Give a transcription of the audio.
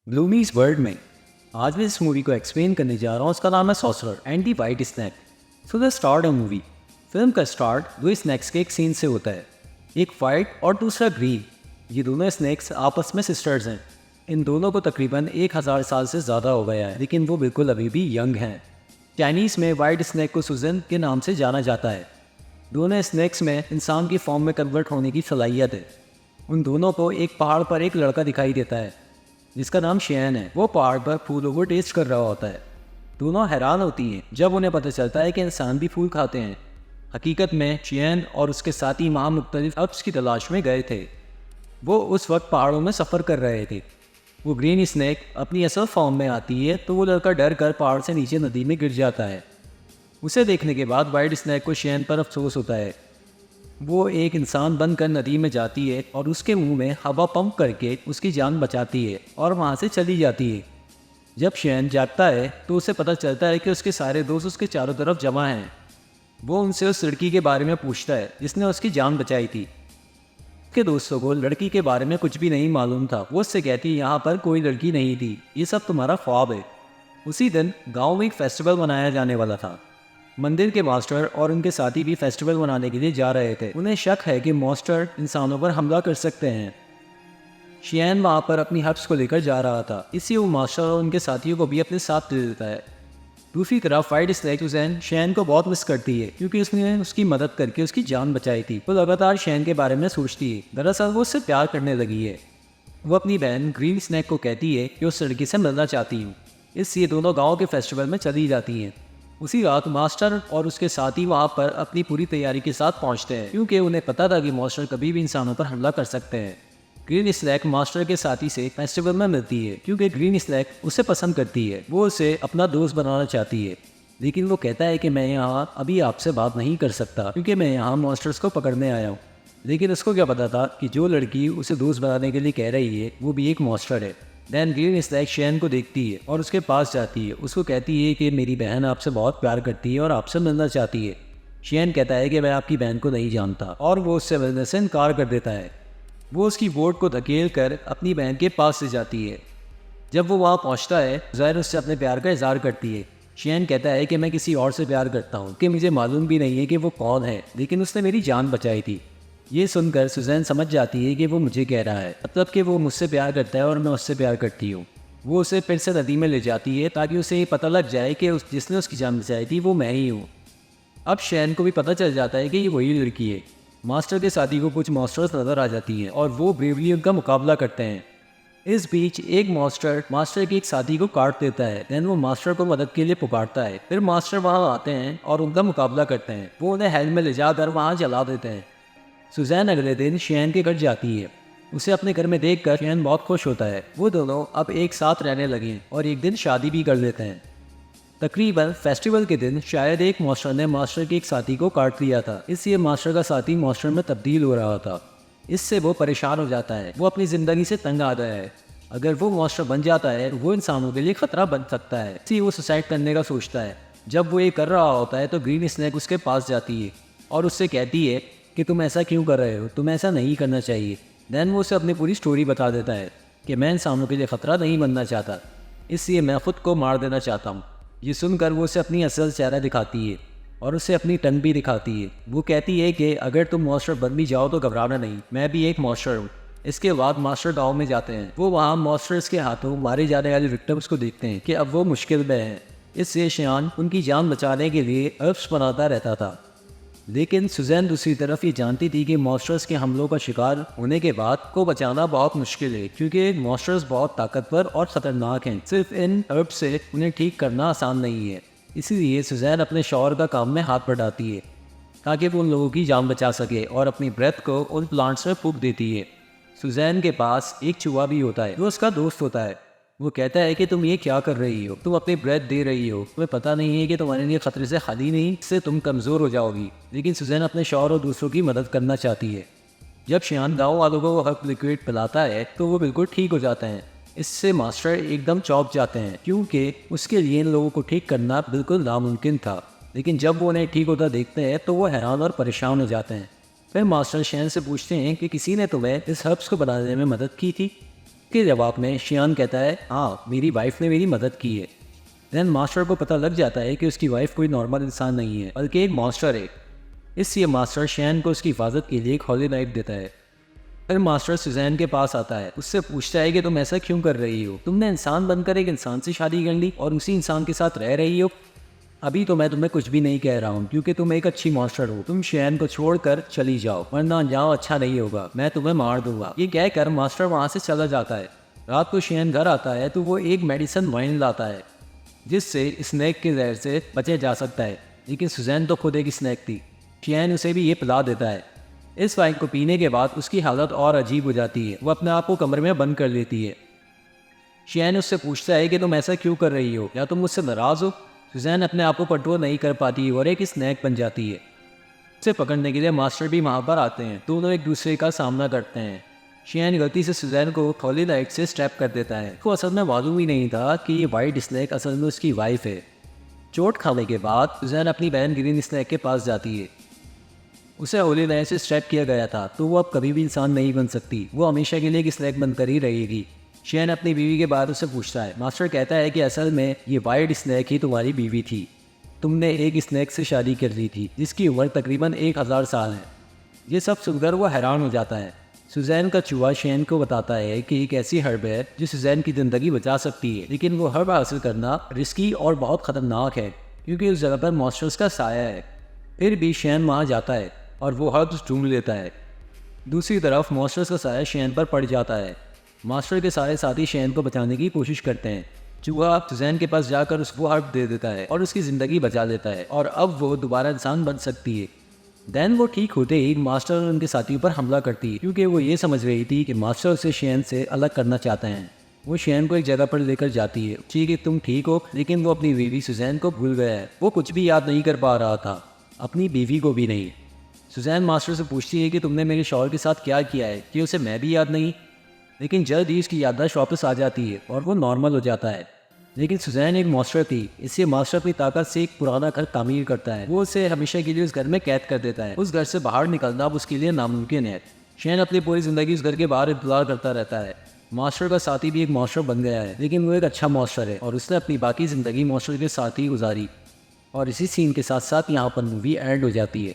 ब्लूमीज world में आज मैं इस मूवी को एक्सप्लेन करने जा रहा हूँ। उसका नाम है sorcerer and the white snake. So the start of movie, फिल्म का स्टार्ट दो स्नैक्स के एक सीन से होता है, एक वाइट और दूसरा ग्रीन। ये दोनों स्नैक्स आपस में सिस्टर्स हैं। इन दोनों को तकरीबन 1000 साल से ज़्यादा हो गया है, लेकिन वो बिल्कुल अभी भी यंग हैं। चाइनीज़ में वाइट स्नैक को सुजन के नाम से जाना जाता है। दोनों स्नैक्स में इंसान की फॉर्म में कन्वर्ट होने की सलाहियत है। उन दोनों को एक पहाड़ पर एक लड़का दिखाई देता है जिसका नाम शियन है। वो पहाड़ पर फूलों को टेस्ट कर रहा होता है। दोनों हैरान होती हैं जब उन्हें पता चलता है कि इंसान भी फूल खाते हैं। हकीकत में शियन और उसके साथी वहाँ मुख्तलिफ हर्ब्स की तलाश में गए थे। वो उस वक्त पहाड़ों में सफ़र कर रहे थे। वो ग्रीन स्नैक अपनी असल फॉर्म में आती है तो वो लड़का डर कर पहाड़ से नीचे नदी में गिर जाता है। उसे देखने के बाद वाइट स्नैक को शियन पर अफसोस होता है। वो एक इंसान बनकर नदी में जाती है और उसके मुंह में हवा पंप करके उसकी जान बचाती है और वहाँ से चली जाती है। जब शियन जागता है तो उसे पता चलता है कि उसके सारे दोस्त उसके चारों तरफ जमा हैं। वो उनसे उस लड़की के बारे में पूछता है जिसने उसकी जान बचाई थी। उसके दोस्तों को लड़की के बारे में कुछ भी नहीं मालूम था। वो उससे कहती है यहाँ पर कोई लड़की नहीं थी, ये सब तुम्हारा ख्वाब है। उसी दिन गाँव में एक फेस्टिवल मनाया जाने वाला था। मंदिर के मास्टर और उनके साथी भी फेस्टिवल मनाने के लिए जा रहे थे। उन्हें शक है कि मॉन्स्टर इंसानों पर हमला कर सकते हैं। शियन वहाँ पर अपनी हर्ब्स को लेकर जा रहा था, इसलिए वो मास्टर और उनके साथियों को भी अपने साथ ले लेता है। दूसरी तरफ वाइट स्नैक सुजैन शियन को बहुत मिस करती है क्योंकि उसने उसकी मदद करके उसकी जान बचाई थी। वो लगातार शियन के बारे में सोचती है। दरअसल वो उससे प्यार करने लगी है। वो अपनी बहन ग्रीन स्नैक को कहती है कि उस लड़की से मिलना चाहती हूँ, इसलिए दोनों गाँव के फेस्टिवल में चली जाती हैं। उसी रात मास्टर और उसके साथी वहाँ पर अपनी पूरी तैयारी के साथ पहुँचते हैं क्योंकि उन्हें पता था कि मास्टर कभी भी इंसानों पर हमला कर सकते हैं। ग्रीन स्नैक मास्टर के साथी से फेस्टिवल में मिलती है क्योंकि ग्रीन स्नैक उसे पसंद करती है। वो उसे अपना दोस्त बनाना चाहती है, लेकिन वो कहता है कि मैं यहाँ अभी आपसे बात नहीं कर सकता क्योंकि मैं यहाँ मॉन्स्टर्स को पकड़ने आया हूँ। लेकिन उसको क्या पता था कि जो लड़की उसे दोस्त बनाने के लिए कह रही है वो भी एक मॉन्स्टर है। दैन ग्रीन स्नैक शियन को देखती है और उसके पास जाती है। उसको कहती है कि मेरी बहन आपसे बहुत प्यार करती है और आपसे मिलना चाहती है। शियन कहता है कि मैं आपकी बहन को नहीं जानता और वो उससे मिलने से इनकार कर देता है। वो उसकी बोट को धकेल कर अपनी बहन के पास से जाती है। जब वो वहाँ पहुँचता है ज़ाहिर उससे अपने प्यार का इजहार करती है। शियन कहता है कि मैं किसी और से प्यार करता हूँ कि मुझे मालूम भी नहीं है कि वो कौन है, लेकिन उसने मेरी जान बचाई थी। ये सुनकर सुजैन समझ जाती है कि वो मुझे कह रहा है, मतलब कि वो मुझसे प्यार करता है और मैं उससे प्यार करती हूँ। वो उसे फिर से नदी में ले जाती है ताकि उसे ये पता लग जाए कि जिसने उसकी जान बचाई थी वो मैं ही हूँ। अब शैन को भी पता चल जाता है कि ये वही लड़की है। मास्टर के साथी को कुछ मॉन्स्टर्स नज़र आ जाती हैं और वो ब्रेवली उनका मुकाबला करते हैं। इस बीच एक मॉन्स्टर मास्टर के एक साथी को काट देता है। दैन वो मास्टर को मदद के लिए पुकारता है। फिर मास्टर वहाँ आते हैं और उनका मुकाबला करते हैं। वो उन्हें हेल में ले जाकर वहाँ जला देते हैं। सुजैन अगले दिन शियन के घर जाती है। उसे अपने घर में देखकर शियन बहुत खुश होता है। वो दोनों अब एक साथ रहने लगे हैं और एक दिन शादी भी कर लेते हैं। तकरीबन फेस्टिवल के दिन शायद एक मास्टर ने मास्टर के एक साथी को काट लिया था, इसलिए मास्टर का साथी मास्टर में तब्दील हो रहा था। इससे वो परेशान हो जाता है। वो अपनी ज़िंदगी से तंग आ गया है। अगर वो मास्टर बन जाता है वो इंसानों के लिए खतरा बन सकता है, इसलिए वो सुसाइड करने का सोचता है। जब वो ये कर रहा होता है तो ग्रीन स्नैक उसके पास जाती है और उससे कहती है कि तुम ऐसा क्यों कर रहे हो, तुम्हें ऐसा नहीं करना चाहिए। दैन वो उसे अपनी पूरी स्टोरी बता देता है कि मैं इंसानों के लिए ख़तरा नहीं बनना चाहता, इसलिए मैं ख़ुद को मार देना चाहता हूँ। ये सुनकर वो उसे अपनी असल चेहरा दिखाती है और उसे अपनी टंग भी दिखाती है। वो कहती है कि अगर तुम मॉन्स्टर बन भी जाओ तो घबराना नहीं, मैं भी एक मॉन्स्टर हूँ। इसके बाद मास्टर गाँव में जाते हैं। वो वहाँ मॉन्स्टर्स के हाथों मारे जाने वाले विक्टिम्स को देखते हैं कि अब वो मुश्किल में हैं। इससे शियान उनकी जान बचाने के लिए हर्ब्स बनाता रहता था। लेकिन सुजैन दूसरी तरफ ये जानती थी कि मॉन्स्टर्स के हमलों का शिकार होने के बाद को बचाना बहुत मुश्किल है क्योंकि मॉन्स्टर्स बहुत ताकतवर और ख़तरनाक हैं। सिर्फ इन हर्ब से उन्हें ठीक करना आसान नहीं है। इसीलिए सुजैन अपने शौहर का काम में हाथ बढ़ाती है ताकि वो उन लोगों की जान बचा सके और अपनी ब्रेथ को उन प्लांट्स में फूंक देती है। सुजैन के पास एक चूहा भी होता है जो उसका दोस्त होता है। वो कहता है कि तुम ये क्या कर रही हो, तुम अपनी ब्रेथ दे रही हो, तुम्हें पता नहीं है कि तुम्हारे लिए खतरे से खाली नहीं, इससे तुम कमज़ोर हो जाओगी। लेकिन सुजैन अपने शौहर और दूसरों की मदद करना चाहती है। जब शियान गाँव वालों को हर्ब लिक्विड पिलाता है तो वो बिल्कुल ठीक हो जाते हैं। इससे मास्टर एकदम चौंक जाते हैं क्योंकि उसके लिए इन लोगों को ठीक करना बिल्कुल नामुमकिन था। लेकिन जब वो उन्हें ठीक होता देखते हैं तो वो हैरान और परेशान हो जाते हैं। फिर मास्टर शियान से पूछते हैं कि किसी ने तुम्हें इस हर्ब्स को बनाने में मदद की थी। के जवाब में शियान कहता है, हाँ मेरी वाइफ ने मेरी मदद की है। देन मास्टर को पता लग जाता है कि उसकी वाइफ कोई नॉर्मल इंसान नहीं है बल्कि एक मॉन्स्टर है। इसलिए मास्टर शियान को उसकी हिफाजत के लिए एक हॉली नाइफ देता है। फिर मास्टर सुजैन के पास आता है, उससे पूछता है कि तुम ऐसा क्यों कर रही हो? तुमने इंसान बनकर एक इंसान से शादी कर ली और उसी इंसान के साथ रह रही हो। अभी तो मैं तुम्हें कुछ भी नहीं कह रहा हूँ क्योंकि तुम एक अच्छी मॉन्स्टर हो। तुम शियान को छोड़कर चली जाओ वरना जाओ अच्छा नहीं होगा, मैं तुम्हें मार दूंगा। ये कहकर मास्टर वहाँ से चला जाता है। रात को शियान घर आता है तो वो एक मेडिसिन वाइन लाता है जिससे स्नैक के जहर से बचा जा सकता है, लेकिन सुजैन तो खुद एक स्नैक थी। शियान उसे भी ये पिला देता है। इस वाइन को पीने के बाद उसकी हालत और अजीब हो जाती है। वो अपने आप को कमरे में बंद कर लेती है। शियान उससे पूछता है कि तुम ऐसा क्यों कर रही हो, या तुम मुझसे नाराज़ हो? सुजैन अपने आप को कंट्रोल नहीं कर पाती और एक स्नैक बन जाती है। उसे पकड़ने के लिए मास्टर भी वहाँ पर आते हैं। दोनों एक दूसरे का सामना करते हैं। शियान गलती से सुजैन को हॉली नाइफ से स्ट्रैप कर देता है। उसको असल में मालूम ही नहीं था कि ये वाइट स्नैक असल में उसकी वाइफ है। चोट खाने के बाद सुजैन अपनी बहन ग्रीन स्नैक के पास जाती है। उसे हॉली नाइफ से स्ट्रैप किया गया था तो वो अब कभी भी इंसान नहीं बन सकती। वो हमेशा के लिए एक स्नैक बनकर ही रहेगी। शियान अपनी बीवी के बारे उससे पूछता है। मास्टर कहता है कि असल में ये वाइट स्नैक ही तुम्हारी बीवी थी। तुमने एक स्नैक से शादी कर ली थी जिसकी उम्र तकरीबन 1000 साल है। ये सब सुनकर वो हैरान हो जाता है। सुजैन का चूहा शियान को बताता है कि एक ऐसी हर्ब है जो सुजैन की ज़िंदगी बचा सकती है, लेकिन वो हर्ब हासिल करना रिस्की और बहुत ख़तरनाक है क्योंकि उस जगह पर मॉन्स्टर्स का साया है। फिर भी शियान वहाँ जाता है और वो हर्ब्स ढूंढ लेता है। दूसरी तरफ मॉन्स्टर्स का साया शियान पर पड़ जाता है। मास्टर के सारे साथी शियान को बचाने की कोशिश करते हैं। चूहा सुजैन के पास जाकर उसको हर्ब दे देता है और उसकी ज़िंदगी बचा देता है और अब वो दोबारा इंसान बन सकती है। देन वो ठीक होते ही मास्टर और उनके साथियों पर हमला करती है क्योंकि वो ये समझ रही थी कि मास्टर उसे शियान से अलग करना चाहते हैं। वो शियान को एक जगह पर लेकर जाती है। ठीक है तुम ठीक हो, लेकिन वो अपनी बीवी सुजैन को भूल गया है। वो कुछ भी याद नहीं कर पा रहा था, अपनी बीवी को भी नहीं। सुजैन मास्टर से पूछती है कि तुमने मेरे शौहर के साथ क्या किया है कि उसे मैं भी याद नहीं, लेकिन जल्द ही उसकी याददाश्त वापस आ जाती है और वो नॉर्मल हो जाता है। लेकिन सुजैन एक मॉन्स्टर थी, इसलिए मास्टर अपनी ताकत से एक पुराना घर तामीर करता है। वो उसे हमेशा के लिए उस घर में कैद कर देता है। उस घर से बाहर निकलना अब उसके लिए नामुमकिन है। शियान अपनी पूरी ज़िंदगी उस घर के बाहर इंतजार करता रहता है। मास्टर का साथी भी एक मॉन्स्टर बन गया है, लेकिन वो एक अच्छा मॉन्स्टर है और उसने अपनी बाकी ज़िंदगी मॉन्स्टर के साथ ही गुजारी। और इसी सीन के साथ साथ यहाँ पर मूवी एंड हो जाती है।